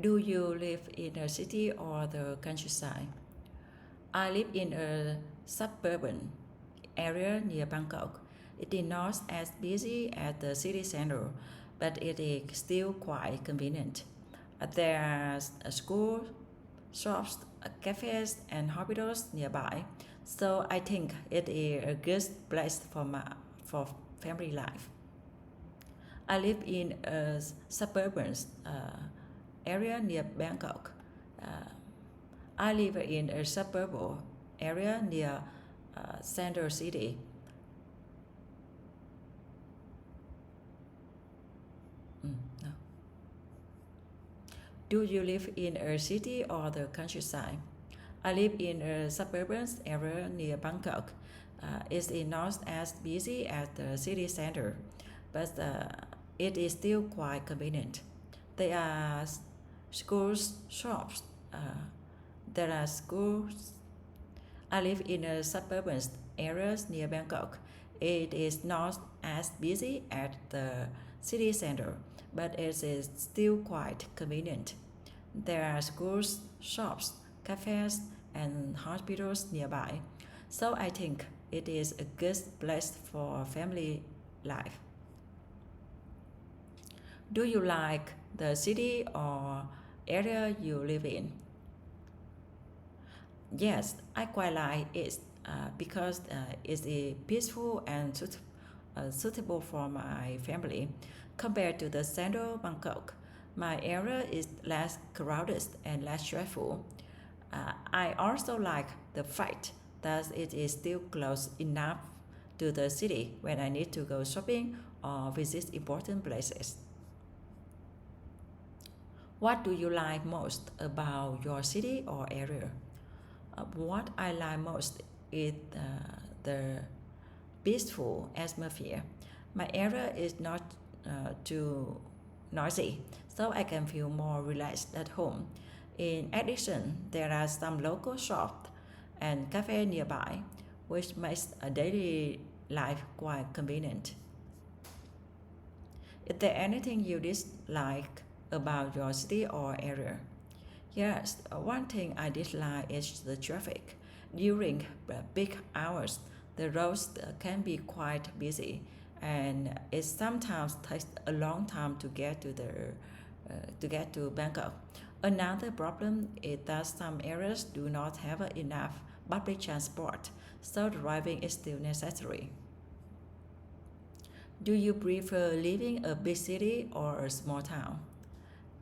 Do you live in a city or the countryside? I live in a suburban area near Bangkok. It is not as busy as the city center, but it is still quite convenient. There are schools, shops, cafes, and hospitals nearby, so I think it is a good place for family life. I live in a suburban area near Bangkok. Uh, I live in a suburban area near Central City. No. Do you live in a city or the countryside? I live in a suburban area near Bangkok. It is not as busy as the city center, but it is still quite convenient. There are schools, shops. There are schools. I live in a suburban area near Bangkok. It is not as busy as the city center, but it is still quite convenient. There are schools, shops, cafes, and hospitals nearby, so I think it is a good place for family life. Do you like the city or area you live in? Yes, I quite like it because it is peaceful and suitable for my family. Compared to the central Bangkok, my area is less crowded and less stressful. I also like the fact that it is still close enough to the city when I need to go shopping or visit important places. What do you like most about your city or area? What I like most is the peaceful atmosphere. My area is not too noisy, so I can feel more relaxed at home. In addition, there are some local shops and cafes nearby, which makes a daily life quite convenient. Is there anything you dislike about your city or area? Yes, one thing I dislike is the traffic. During peak hours, the roads can be quite busy, and it sometimes takes a long time to get to Bangkok. Another problem is that some areas do not have enough public transport, so driving is still necessary. Do you prefer living a big city or a small town?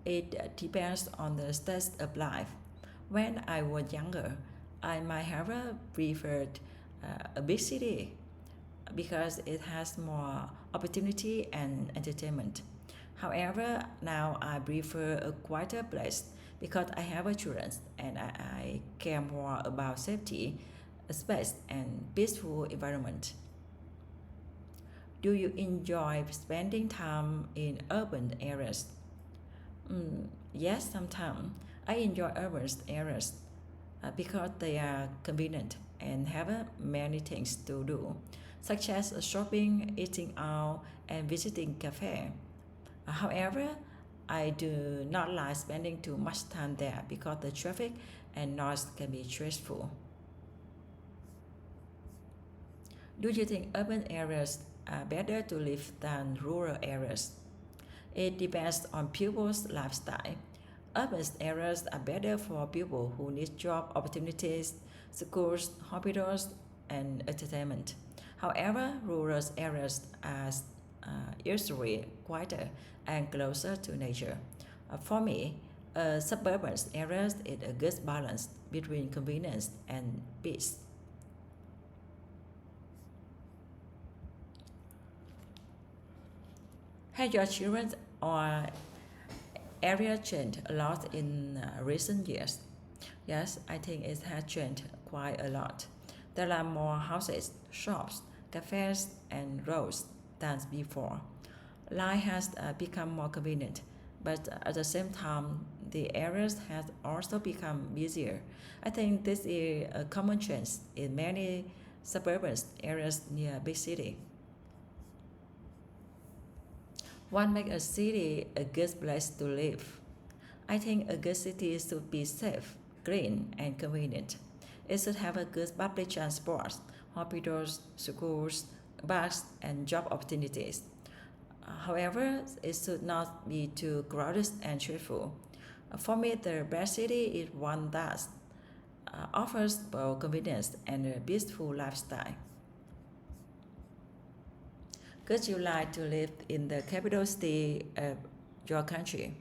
It depends on the stage of life. When I was younger, I might have preferred a big city because it has more opportunity and entertainment. However, now I prefer a quieter place because I have a children and I care more about safety, space, and peaceful environment. Do you enjoy spending time in urban areas? Yes, sometimes I enjoy urban areas because they are convenient and have many things to do, such as shopping, eating out, and visiting cafe. However, I do not like spending too much time there because the traffic and noise can be stressful. Do you think urban areas are better to live than rural areas? It depends on people's lifestyle. Urban areas are better for people who need job opportunities, schools, hospitals, and entertainment. However, rural areas are usually quieter and closer to nature. For me, suburban areas is a good balance between convenience and peace. Have your children or area changed a lot in recent years? Yes, I think it has changed quite a lot. There are more houses, shops, cafes, and roads than before. Life has become more convenient, but at the same time, the areas have also become busier. I think this is a common trend in many suburban areas near big city. What makes a city a good place to live? I think a good city should be safe, green, and convenient. It should have a good public transport, hospitals, schools, bus, and job opportunities. However, it should not be too crowded and stressful. For me, the best city is one that offers both convenience and a peaceful lifestyle. Would you like to live in the capital city of your country?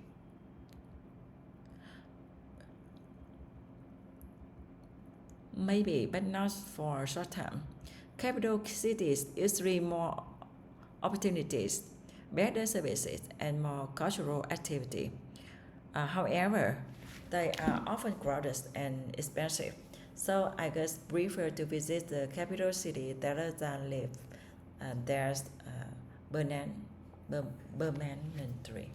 Maybe, but not for a short time. Capital cities usually more opportunities, better services, and more cultural activity. However, they are often crowded and expensive, so I just prefer to visit the capital city rather than live there's permanently.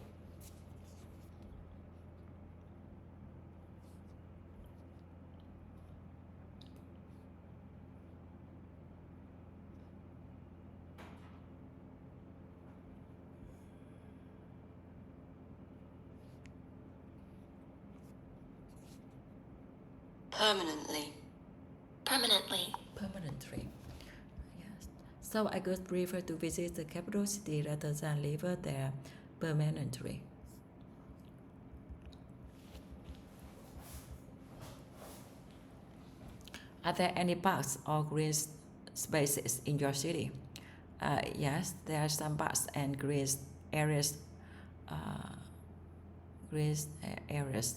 Permanently. Permanently. Permanently. Yes. So I would prefer to visit the capital city rather than live there permanently. Are there any parks or green spaces in your city? Yes, there are some parks and areas. Uh, green areas.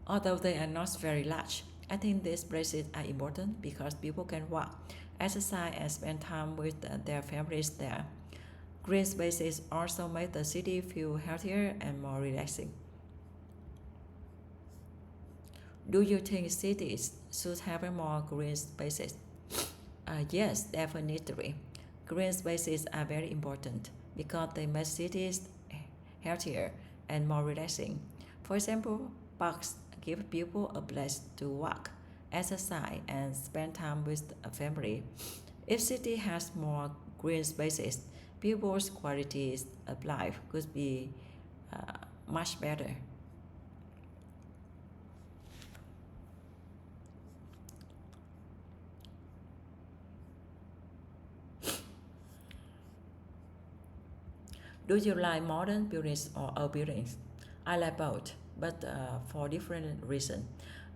Although they are not very large, I think these places are important because people can walk, exercise, and spend time with their families there. Green spaces also make the city feel healthier and more relaxing. Do you think cities should have more green spaces? Yes, definitely. Green spaces are very important because they make cities healthier and more relaxing. For example, parks give people a place to walk, exercise, and spend time with a family. If city has more green spaces, people's quality of life could be uh, much better. Do you like modern buildings or old buildings? I like both, but for different reasons.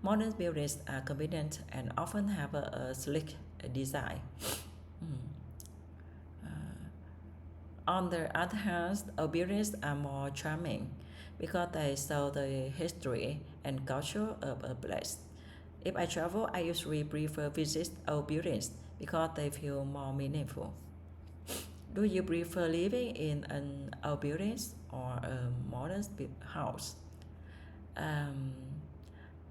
Modern buildings are convenient and often have a sleek design. Mm. On the other hand, old buildings are more charming because they show the history and culture of a place. If I travel, I usually prefer visit old buildings because they feel more meaningful. Do you prefer living in an old building or a modern house? Um,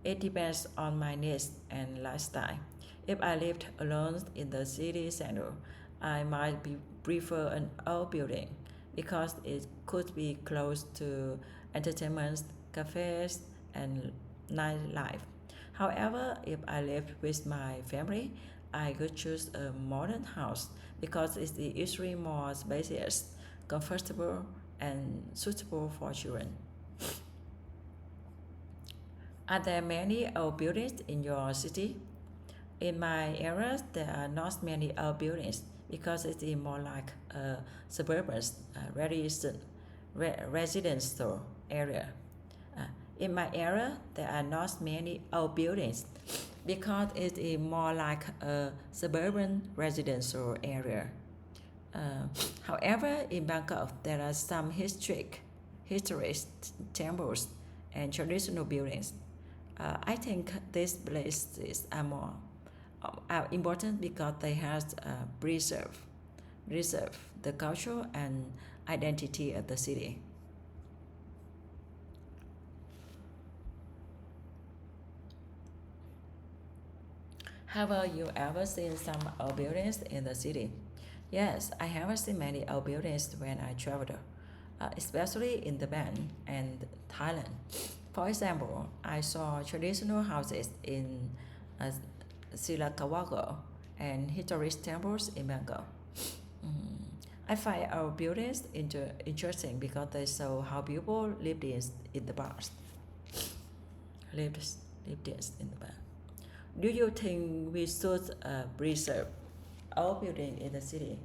it depends on my needs and lifestyle. If I lived alone in the city center, I might prefer an old building because it could be close to entertainment, cafes, and nightlife. However, if I lived with my family, I could choose a modern house because it's usually more spacious, comfortable, and suitable for children. Are there many old buildings in your city? In my area, there are not many old buildings because it is more like a suburban residential area. Uh, in my area, there are not many old buildings because it is more like a suburban residential area. Uh, However, in Bangkok, there are some historic temples and traditional buildings. I think these places are important because they have preserve the culture and identity of the city. Have you ever seen some old buildings in the city? Yes, I have seen many old buildings when I traveled, especially in the Japan and Thailand. For example, I saw traditional houses in uh, Silakawago and historic temples in Bangkok. Mm, I find our buildings interesting because they show how people lived in the past. Lived, lived in the past. Do you think we should preserve our building in the city?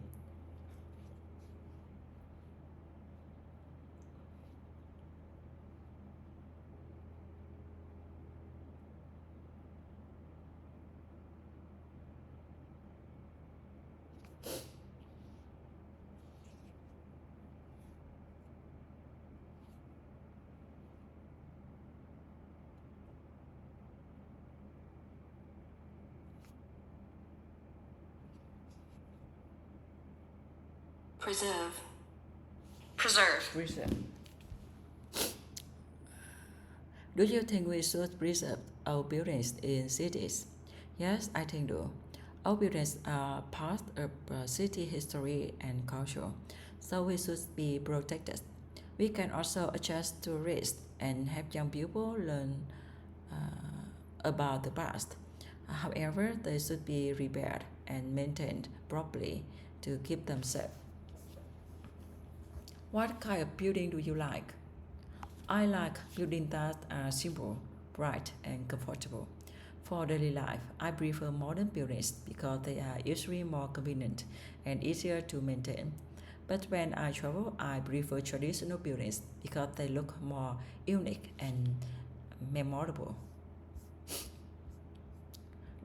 Preserve. Preserve. Preserve. Do you think we should preserve our buildings in cities? Yes, I think so. Our buildings are part of city history and culture, so we should be protected. We can also adjust to risk and help young people learn about the past. However, they should be repaired and maintained properly to keep them safe. What kind of building do you like? I like buildings that are simple, bright, and comfortable. For daily life, I prefer modern buildings because they are usually more convenient and easier to maintain. But when I travel, I prefer traditional buildings because they look more unique and memorable.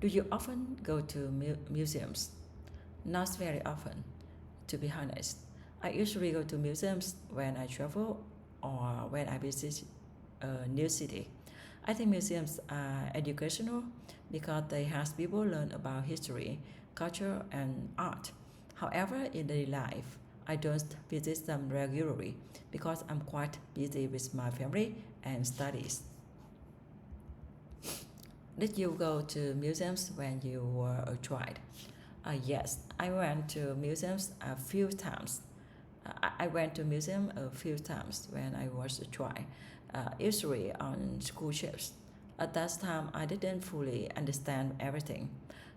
Do you often go to museums? Not very often, to be honest. I usually go to museums when I travel or when I visit a new city. I think museums are educational because they help people learn about history, culture, and art. However, in daily life, I don't visit them regularly because I'm quite busy with my family and studies. Did you go to museums when you were a child? Yes, I went to museums a few times. I went to museum a few times when I was a child, usually on school trips. At that time, I didn't fully understand everything,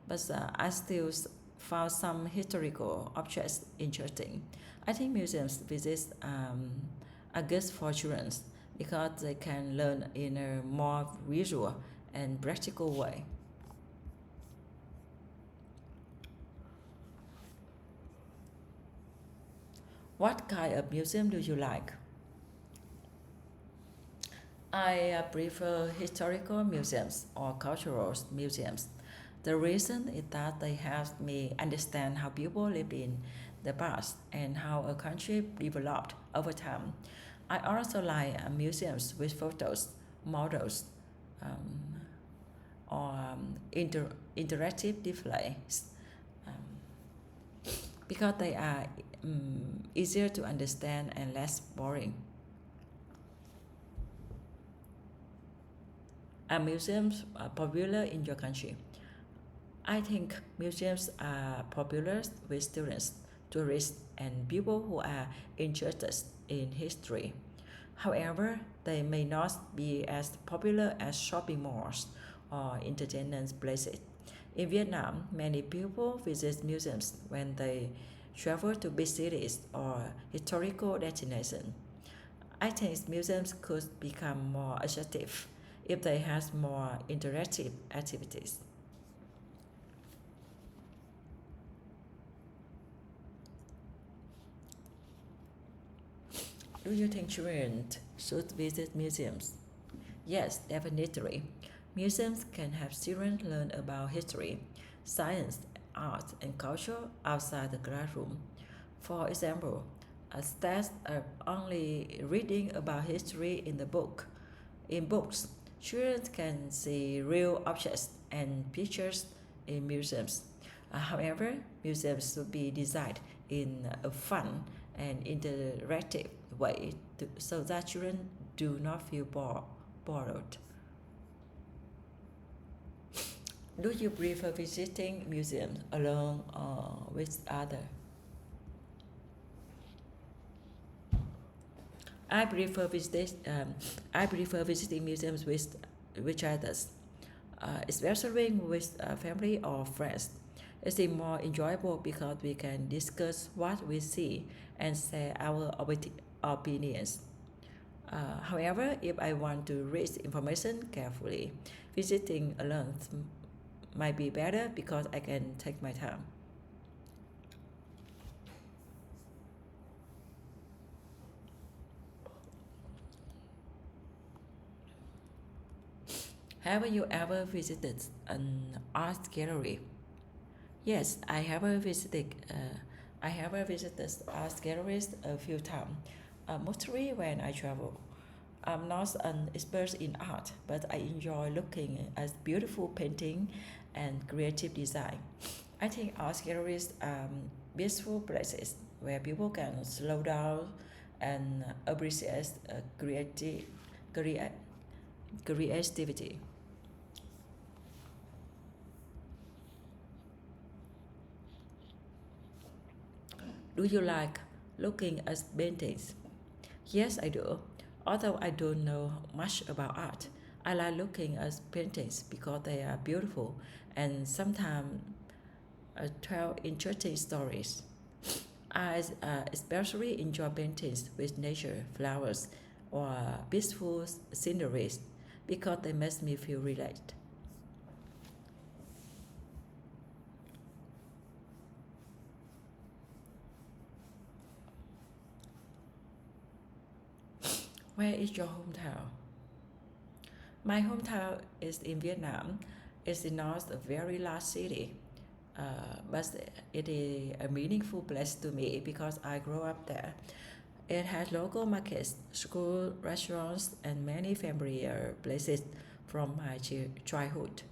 but I still found some historical objects interesting. I think museums visits are good for children because they can learn in a more visual and practical way. What kind of museum do you like? I prefer historical museums or cultural museums. The reason is that they help me understand how people lived in the past and how a country developed over time. I also like museums with photos, models, um, or interactive displays because they are easier to understand and less boring. Are museums popular in your country? I think museums are popular with students, tourists, and people who are interested in history. However, they may not be as popular as shopping malls or entertainment places. In Vietnam, many people visit museums when they travel to big cities or historical destinations. I think museums could become more attractive if they had more interactive activities. Do you think children should visit museums? Yes, definitely. Museums can help children learn about history, science, art, and culture outside the classroom. For example, instead of only reading about history in books, children can see real objects and pictures in museums. However, museums should be designed in a fun and interactive way so that children do not feel bored. Do you prefer visiting museums alone or with others? I prefer I prefer visiting museums with others, especially with family or friends. It's more enjoyable because we can discuss what we see and share our opinions. However, if I want to read information carefully, visiting alone might be better because I can take my time. Have you ever visited an art gallery? Yes, I have visited art galleries a few times, mostly when I travel. I'm not an expert in art, but I enjoy looking at beautiful painting and creative design. I think art galleries are peaceful places where people can slow down and appreciate crea- creativity. Do you like looking at paintings? Yes, I do. Although I don't know much about art, I like looking at paintings because they are beautiful and sometimes tell interesting stories. I especially enjoy paintings with nature, flowers, or peaceful sceneries because they make me feel relaxed. Where is your hometown? My hometown is in Vietnam. It's not a very large city, but it is a meaningful place to me because I grew up there. It has local markets, school, restaurants, and many familiar places from my childhood.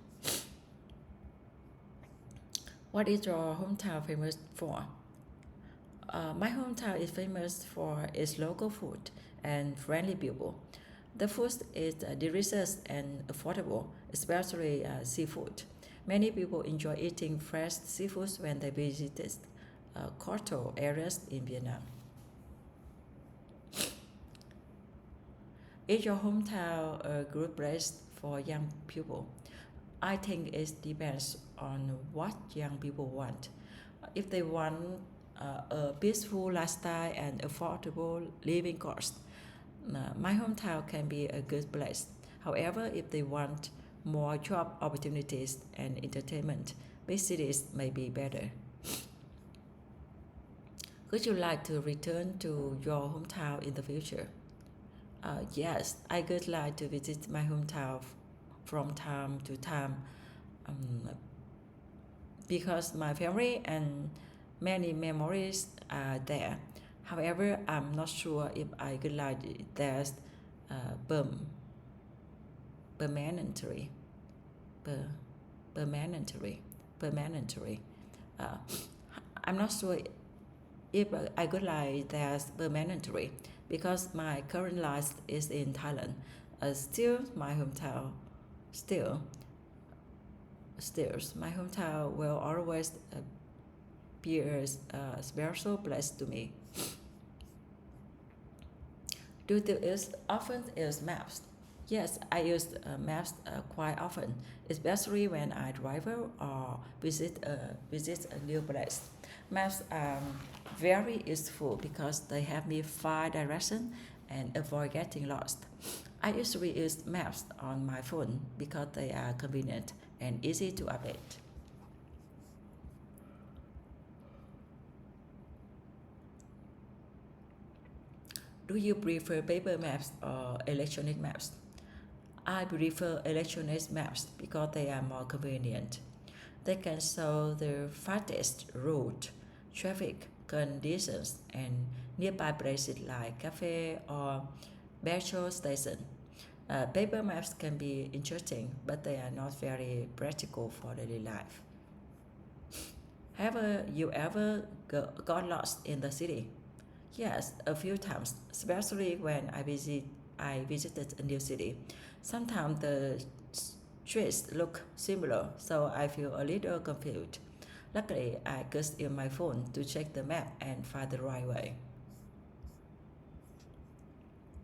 What is your hometown famous for? My hometown is famous for its local food and friendly people. The food is delicious and affordable, especially seafood. Many people enjoy eating fresh seafood when they visit coastal areas in Vietnam. Is your hometown a good place for young people? I think it depends on what young people want. If they want a peaceful lifestyle and affordable living cost, my hometown can be a good place. However, if they want more job opportunities and entertainment, big cities may be better. Would you like to return to your hometown in the future? Yes, I would like to visit my hometown from time to time um, because my family and many memories are there. However, I'm not sure if I would like there's uh, perm- permanently, per- permanently, permanently. Uh, I'm not sure if I would like there's permanently because my current life is in Thailand. Still, my hometown, still, still, my hometown will always be a special place to me. Do you often use maps? Yes, I use maps quite often, especially when I travel or visit a new place. Maps are very useful because they help me find direction and avoid getting lost. I usually use maps on my phone because they are convenient and easy to update. Do you prefer paper maps or electronic maps? I prefer electronic maps because they are more convenient. They can show the fastest route, traffic conditions, and nearby places like cafe or petrol station. Paper maps can be interesting, but they are not very practical for daily life. Have you ever got lost in the city? Yes, a few times, especially when I visited a new city. Sometimes the streets look similar, so I feel a little confused. Luckily, I could use my phone to check the map and find the right way.